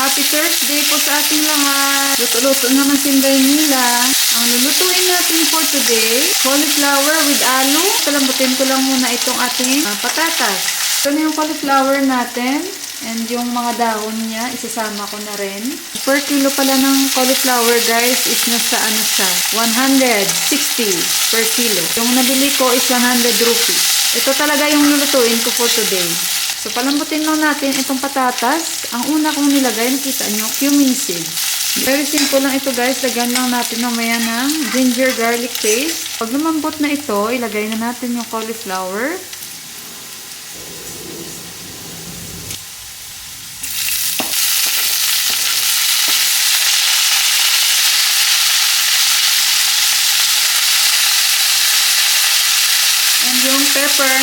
Happy Thursday po sa ating lahat. Luto-luto naman sinday nila. Ang lulutuin natin for today, cauliflower with alu. Palambutin ko lang muna itong ating patatas. Ito na yung cauliflower natin. And yung mga dahon niya, isasama ko na rin. Per kilo pala ng cauliflower guys is nasa ano siya, 160 per kilo. Yung nabili ko is 100 rupees. Ito talaga yung lulutuin ko for today. So palambutin lang natin itong patatas. Ang una kong nilagay, nakita nyo, cumin seed. Very simple lang ito guys. Lagyan lang natin mamaya ng ginger garlic paste. Pag lumambot na ito, ilagay na natin yung cauliflower. And yung pepper.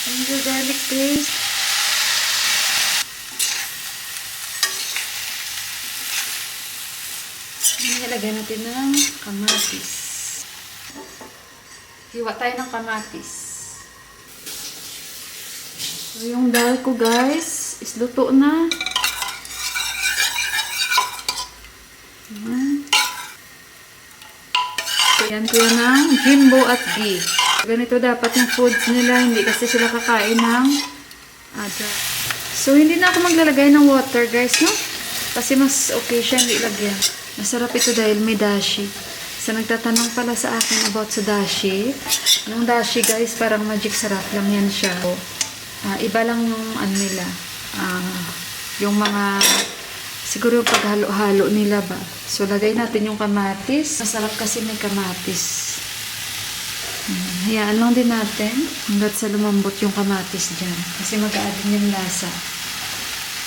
Ginger garlic paste. Nilagyan natin ng kamatis. Hiwa tayo ng kamatis. So, yung dal ko guys, is luto na. Ayan. Ayan ko yan ng jimbo at ghee. Ganito dapat yung foods nila, hindi kasi sila kakain ng dry. So, hindi na ako maglalagay ng water guys, no? Kasi mas okay siya, hindi lagyan. Masarap ito dahil may dashi. So, nagtatanong pala sa akin about sa dashi. Yung dashi guys, parang magic sarap lang yan siya. Iba lang yung ano nila. Yung mga, siguro yung paghalo-halo nila ba. So, lagay natin yung kamatis. Masarap kasi may kamatis. Hayaan lang din natin hanggat sa lumambot yung kamatis dyan. Kasi mag-a-add din yung lasa.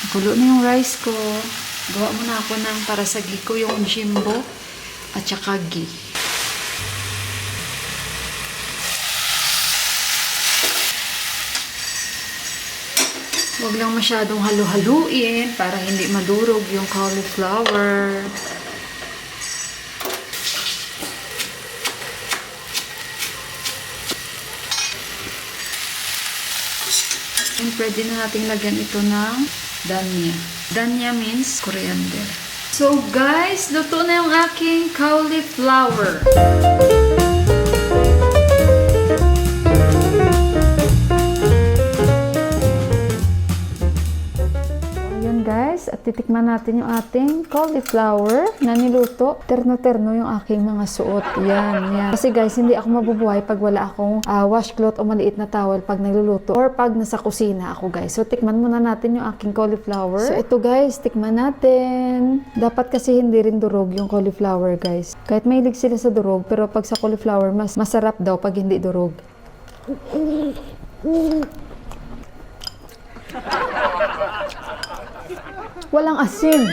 Nakulo na yung rice ko. Gawa muna ako ng para sa ghee ko yung jimbo at saka ghee. Huwag lang masyadong halu-haluin para hindi madurog yung cauliflower. And pwede na natin lagyan ito ng dania. Dania means coriander. So guys, luto na yung aking cauliflower. Guys, at titikman natin yung ating cauliflower na niluto. Terno-terno yung aking mga suot. Yan, yan. Kasi guys, hindi ako mabubuhay pag wala akong washcloth o maliit na towel pag nagluluto or pag nasa kusina ako guys. So, tikman muna natin yung aking cauliflower. So, ito guys, tikman natin. Dapat kasi hindi rin durog yung cauliflower guys. Kahit mahilig sila sa durog, pero pag sa cauliflower, mas masarap daw pag hindi durog. Walang asin.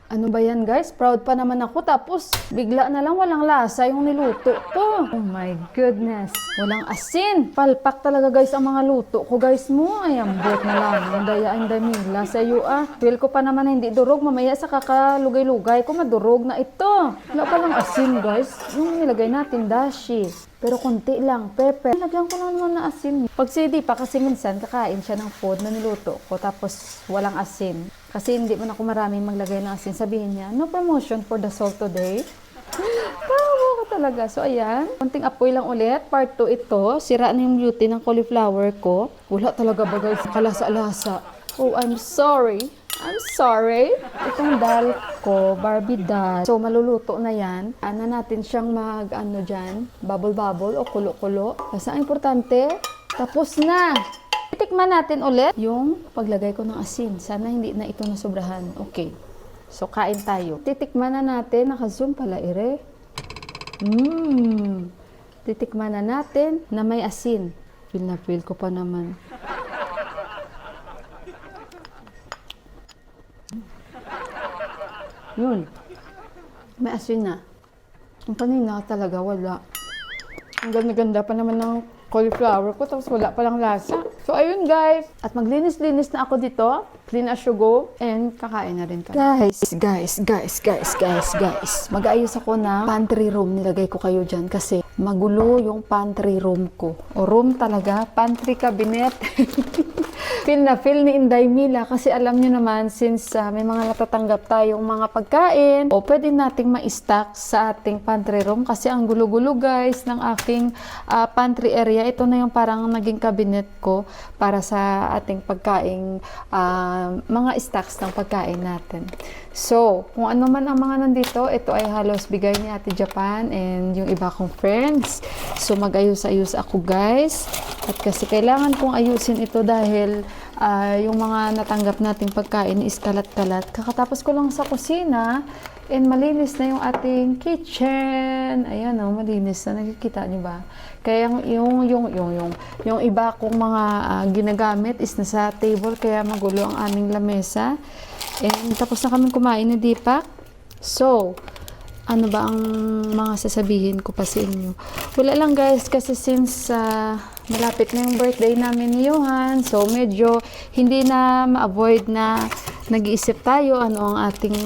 Ano ba yan guys? Proud pa naman ako tapos bigla na lang walang lasa yung niluto ko. Oh my goodness. Walang asin. Palpak talaga guys ang mga luto ko guys mo. Ay, ambot na lang. Ang dayaan damila sa iyo Feel ko pa naman na hindi durog. Mamaya sa kakalugay-lugay ko madurog na ito. Wala palang asin guys. Yung nilagay natin dashi. Pero konti lang, pepper. Lagyan ko lang naman na asin. Pag hindi pa, kasi minsan kakain siya ng food na niluto ko, tapos walang asin. Kasi hindi mo na ako maraming maglagay ng asin. Sabihin niya, no promotion for the salt today. Tawa ko talaga. So, ayan. Konting apoy lang ulit. Part 2 ito. Sira na yung beauty ng cauliflower ko. Wala talaga ba guys? Kalasa-lasa. Oh, I'm sorry. I'm sorry. Itong dal ko, Barbie dal. So, maluluto na yan. Ano natin siyang dyan, bubble-bubble o kulo-kulo. Basta ang importante, tapos na. Titikman natin ulit yung paglagay ko ng asin. Sana hindi na ito nasobrahan. Okay. So, kain tayo. Titikman na natin. Naka-zoom pala, ire. Titikman na natin na may asin. Feel na feel ko pa naman. Yun. May asin na. Ang kanina talaga wala. Ang ganda-ganda pa naman ng cauliflower ko, tapos wala palang lasa. So, ayun guys. At maglinis-linis na ako dito. Clean as you go. And kakain na rin kami. Guys. Mag-aayos ako ng pantry room. Nilagay ko kayo dyan kasi magulo yung pantry room ko. O room talaga. Pantry cabinet. Feel ni Inday Mila kasi alam niyo naman since may mga natatanggap tayong mga pagkain o pwede nating ma-stock sa ating pantry room kasi ang gulo-gulo guys ng aking pantry area. Ito na yung parang naging cabinet ko para sa ating pagkain, mga stocks ng pagkain natin. So, kung ano man ang mga nandito, ito ay halos bigay ni Ate Japan and yung iba kong friends. So, mag-ayos-ayos ako guys. At kasi kailangan kong ayusin ito dahil yung mga natanggap nating pagkain is kalat-kalat. Kakatapos ko lang sa kusina and malinis na yung ating kitchen. Ayan o, malinis na. Nakikita niyo ba? Kaya yung iba kong mga ginagamit is nasa table kaya magulo ang aming lamesa. And tapos na kami kumain ni Deepak. So, ano ba ang mga sasabihin ko pa sa inyo? Wala lang guys, kasi since malapit na yung birthday namin ni Johan, so medyo hindi na ma-avoid na nag-iisip tayo ano ang ating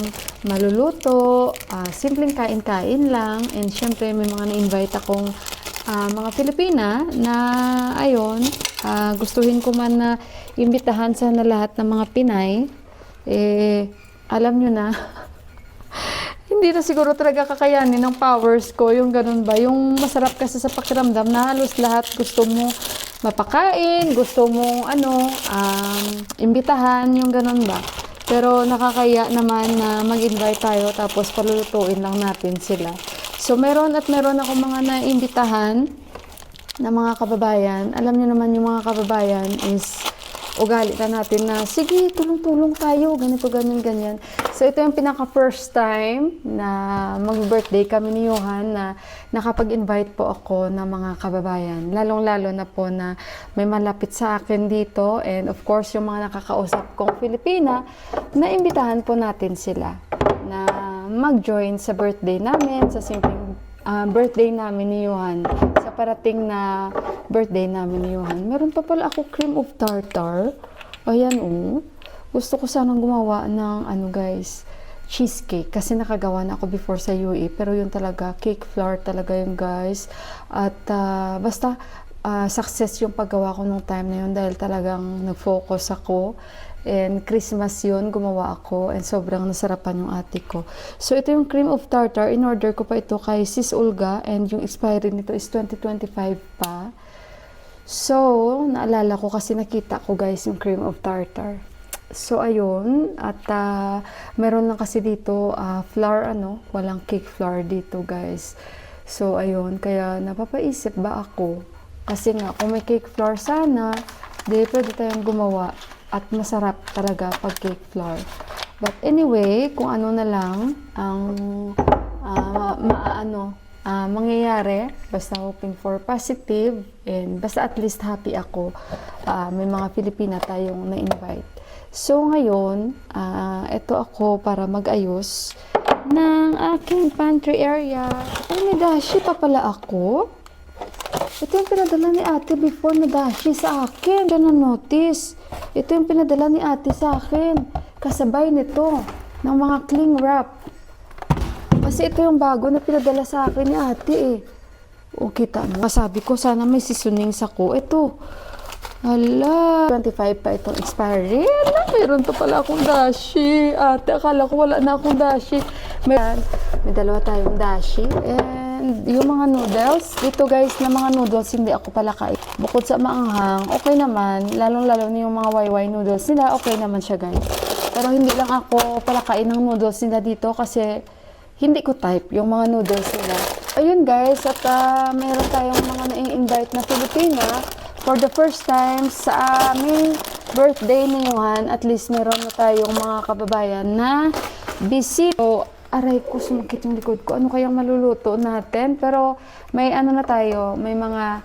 maluluto. Simpleng kain-kain lang. And syempre may mga na-invite akong mga Pilipina na ayun, gustuhin ko man na imbitahan sana lahat ng mga Pinay. Alam nyo na, hindi na siguro talaga kakayanin ng powers ko, yung ganun ba, yung masarap kasi sa pakiramdam na halos lahat gusto mo mapakain, gusto mo imbitahan, yung ganun ba. Pero nakakaya naman na mag-invite tayo tapos palulutuin lang natin sila. So meron ako mga naimbitahan na mga kababayan. Alam niyo naman yung mga kababayan is ugali na natin na, sige, tulong-tulong tayo, ganito, ganyan. So, ito yung pinaka-first time na mag-birthday kami ni Johan na nakapag-invite po ako ng mga kababayan. Lalong-lalo na po na may malapit sa akin dito. And of course, yung mga nakakausap kong Pilipina, naimbitahan po natin sila na mag-join sa birthday namin, sa simpleng birthday namin ni Johan. Sa parating na birthday namin ni Johan. Meron pa pala ako cream of tartar. Ayan Gusto ko sanang gumawa ng guys, cheesecake. Kasi nakagawa na ako before sa UE. Pero yun talaga, cake flour talaga yun guys. At basta success yung paggawa ko nung time na yun dahil talagang nag-focus ako. And Christmas yun, gumawa ako. And sobrang nasarapan yung ate ko. So, ito yung cream of tartar. In-order ko pa ito kay Sis Olga. And yung expiry nito is 2025 pa. So, naalala ko kasi nakita ko guys yung cream of tartar. So, ayun. At meron lang kasi dito flour, walang cake flour dito guys. So, ayun. Kaya napapaisip ba ako? Kasi nga, kung may cake flour sana, di pwede tayong gumawa. At masarap talaga pag cake flour. But anyway, kung ano na lang ang mangyayari, basta hoping for positive and basta at least happy ako. May mga Pilipina tayong na-invite. So ngayon, ito ako para mag-ayos ng aking pantry area. Ay, may dashi pa pala ako. Ito yung pinadala ni ate before na dashi sa akin. Diyan na-notice. Ito yung pinadala ni ate sa akin. Kasabay nito ng mga cling wrap. Kasi ito yung bago na pinadala sa akin ni ate O, kita mo. Sabi ko, sana may seasonings ako. Ito. Hala. 25 pa itong expiry. Hala, mayroon pa pala akong dashi. Ate, akala ko wala na akong dashi. May dalawa tayong dashi. And yung mga noodles, dito guys na mga noodles, hindi ako pala kain. Bukod sa maanghang, okay naman. Lalong-lalo na yung mga YY noodles nila, okay naman siya guys. Pero hindi lang ako pala kain ng noodles nila dito kasi hindi ko type yung mga noodles nila. Ayun guys, at meron tayong mga na-invite na Filipina. For the first time sa aming birthday ni Johan, at least meron na tayong mga kababayan na busy. So, aray ko, sumakit yung likod ko. Ano kayang maluluto natin? Pero may na tayo, may mga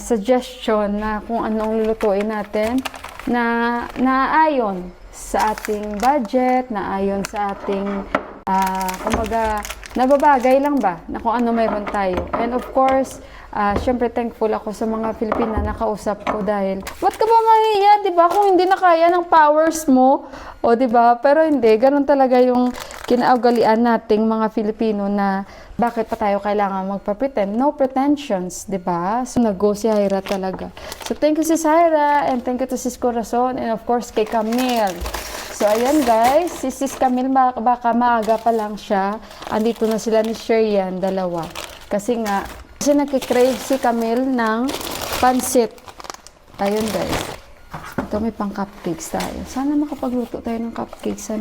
suggestion na kung anong lulutuin natin na naayon sa ating budget, naayon sa ating Kumbaga, nababagay lang ba na kung ano mayroon tayo. And of course, syempre thankful ako sa mga Filipina na kausap ko dahil, ba't ka ba mahiya, di ba? Kung hindi na kaya ng powers mo, o di ba? Pero hindi, ganun talaga yung kinaugalian nating mga Filipino na bakit pa tayo kailangan magpa-pretend? No pretensions, di ba? So, nag-go si Hyra talaga. So, thank you Sis Hyra, and thank you to Sis Corazon, and of course, kay Camille. So, ayan guys, si Sis Camille, baka maaga pa lang siya. Andito na sila ni Sherian, dalawa. Kasi nagkikrave si Camille ng pansit. Ayun guys. Ito may pang cupcakes tayo. Sana makapagluto tayo ng cupcakes,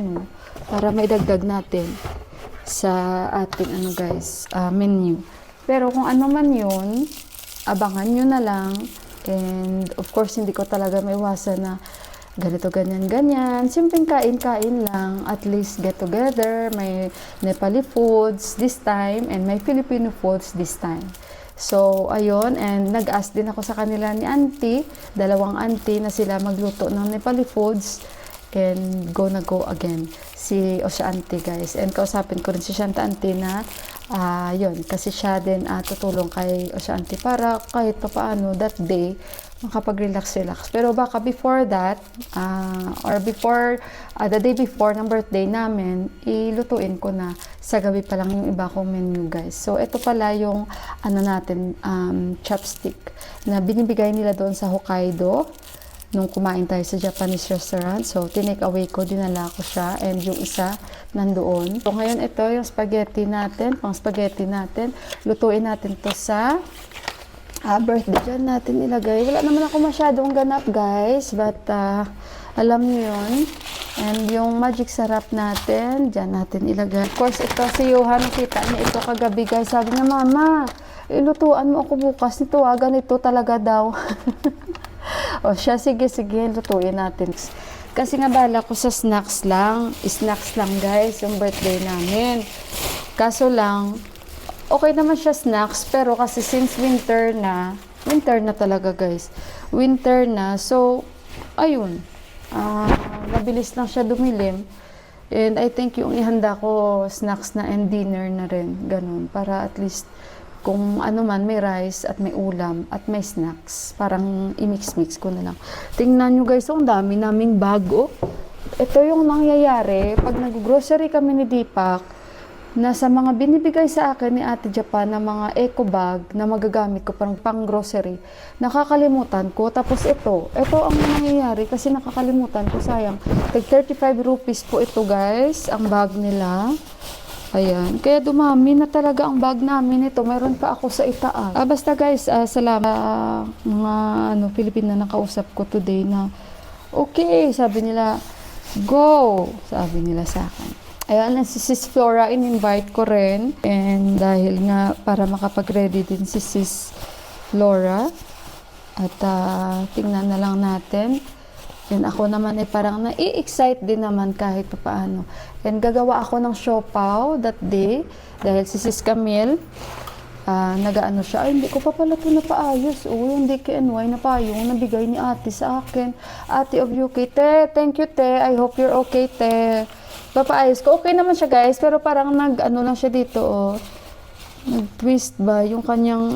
para may dagdag natin sa ating menu. Pero kung ano man yun, abangan nyo na lang. And of course, hindi ko talaga maiwasan na ganito, ganyan, ganyan. Simpleng kain-kain lang. At least get together. May Nepali foods this time and may Filipino foods this time. So, ayun. And nag-ask din ako sa kanila ni auntie, dalawang auntie na sila magluto ng Nepali foods. And go again. Si Osha auntie guys. And kausapin ko rin si Shanta auntie na yun. Kasi siya din tutulong kay Osha auntie para kahit pa paano that day makapag-relax. Pero baka before that, or before, the day before ng birthday namin, ilutuin ko na sa gabi pa lang yung iba kong menu guys. So, ito pala yung chopstick na binibigay nila doon sa Hokkaido nung kumain tayo sa Japanese restaurant. So, tinake away ko, dinala ko siya, and yung isa nandoon. So, ngayon ito yung spaghetti natin, pang spaghetti natin. Lutuin natin to sa birthday. Diyan natin ilagay. Wala naman ako masyadong ganap guys, but alam niyo yun. And yung magic sarap natin, diyan natin ilagay. Of course, ito si Johan, nakita niya ito kagabi guys. Sabi niya, Mama, ilutuan mo ako bukas nito, ganito talaga daw. O siya, sige, lutuin natin. Kasi nga bala ko sa snacks lang guys, yung birthday namin. Kaso lang, okay naman siya snacks, pero kasi since winter na talaga guys. Winter na, so, ayun. Mabilis lang siya dumilim. And I think yung ihanda ko, snacks na and dinner na rin. Ganun, para at least, kung ano man, may rice at may ulam at may snacks. Parang i-mix-mix ko na lang. Tingnan nyo guys, ang dami naming bago. Ito yung nangyayari, pag nag-grocery kami ni Deepak, na sa mga binibigay sa akin ni Ate Japan na mga eco bag na magagamit ko parang pang grocery, nakakalimutan ko. Tapos ito ang nangyayari kasi nakakalimutan ko, sayang. Tag 35 rupees po ito guys, ang bag nila. Ayan, kaya dumami na talaga ang bag namin ito. Mayroon pa ako sa itaas. Basta guys, salamat mga Pilipina na nakausap ko today na okay, sabi nila, go, sabi nila sa akin. Ayan, si Sis Flora, in-invite ko rin. And dahil nga, para makapag-ready din si Sis Flora. At tingnan na lang natin. And ako naman parang nai-excite din naman kahit paano. And gagawa ako ng siopaw that day. Dahil si Sis Camille, nag-ano siya, hindi ko pa pala ito napaayos. Yung DKNY na payong nabigay ni ate sa akin. Ate of UK, te, thank you te. I hope you're okay te. Papaayos ko. Okay naman siya guys, pero parang nag-ano lang siya dito, nag-twist ba yung kanyang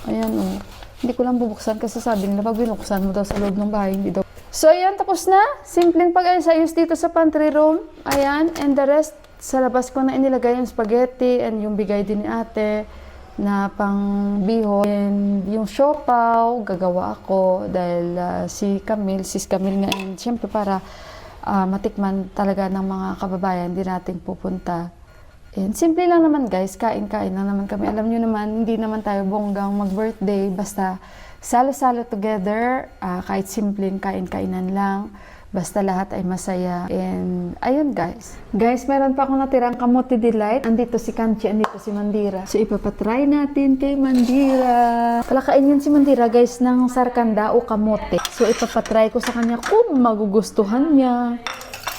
ayan Hindi ko lang bubuksan kasi sabi nila pag binuksan mo daw sa loob ng bahay, hindi daw. So ayan, tapos na. Simpleng pag-ayos dito sa pantry room. Ayan, and the rest, sa labas ko na inilagay yung spaghetti and yung bigay din ni ate na pang bihon. And yung siopaw, gagawa ako dahil Sis Camille nga, and syempre para matikman talaga ng mga kababayan din natin pupunta. And simple lang naman guys, kain-kain lang naman kami. Alam nyo naman, hindi naman tayo bonggang mag-birthday, basta salo-salo together, kahit simpleng kain-kainan lang, basta lahat ay masaya. And ayun guys. Guys, meron pa akong natirang kamote delight. Andito si Kanchi, andito si Mandira. So ipapatry natin kay Mandira. Palakain yun si Mandira guys ng sarkanda o kamote. So ipapatry ko sa kanya kung magugustuhan niya.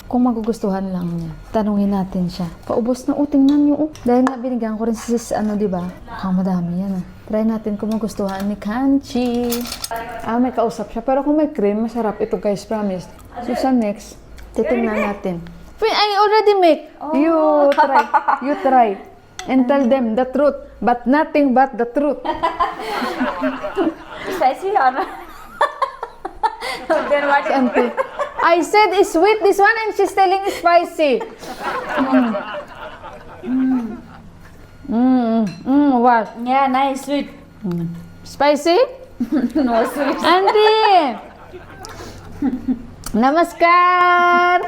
Kung magugustuhan lang niya, tanungin natin siya. Paubos na, tingnan niyo. Dahil nga binigyan ko rin si Sis, diba? Mukhang madami yan. Try natin kung magustuhan ni Kanchi. May kausap siya. Pero kung may cream, masarap ito guys, promise. So sa next, titingnan natin. I already make. You try. You try. And tell them the truth, but nothing but the truth. Spicy or not? Then what? Auntie. I said it's sweet this one and she's telling it's spicy. What? Yeah, nice, sweet. Spicy? No sweet. Auntie! Namaskar!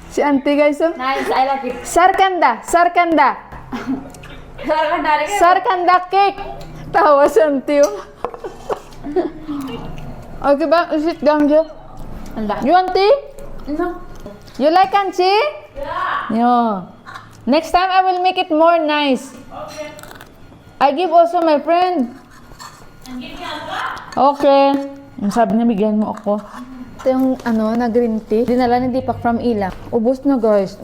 Si auntie guys, oh. Nice, I like it. Sarkanda! Sarkanda! Sarkanda. Sarkanda cake! Tawa si auntie, oh. Okay ba? Sit down, Jo. You auntie? No. You like kanchi? Yeah. Next time I will make it more nice. Okay. I give also my friend. Okay. Ang sabi niya, bigyan mo ako. Ito yung na green tea. Dinala ni Deepak from Ilang. Ubus na guys.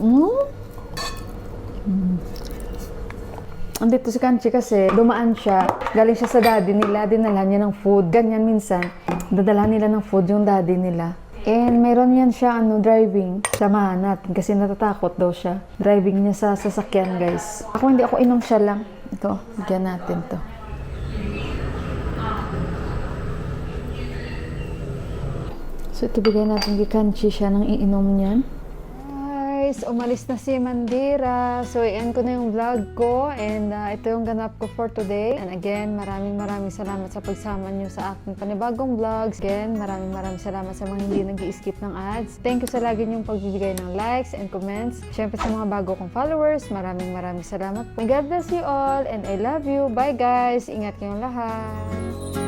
Andito si Kanchi kasi dumaan siya. Galing siya sa daddy nila. Dinala niya ng food. Ganyan minsan. Dadala nila ng food yung daddy nila. And meron yan siya driving sa mahanap kasi natatakot daw siya. Driving niya sa sasakyan guys. Ako hindi ako inom siya lang. Ito, bigyan natin to. So ito bigyan natin kay Kanchi siya ng iinom niyan. Guys, umalis na si Mandira. So, i-end ko na yung vlog ko. And ito yung ganap ko for today. And again, maraming salamat sa pagsama nyo sa aking panibagong vlogs. Again, maraming salamat sa mga hindi nag-i-skip ng ads. Thank you sa lagi nyong pagbibigay ng likes and comments. Siyempre sa mga bago kong followers, maraming salamat po. God bless you all and I love you. Bye guys! Ingat kayong lahat!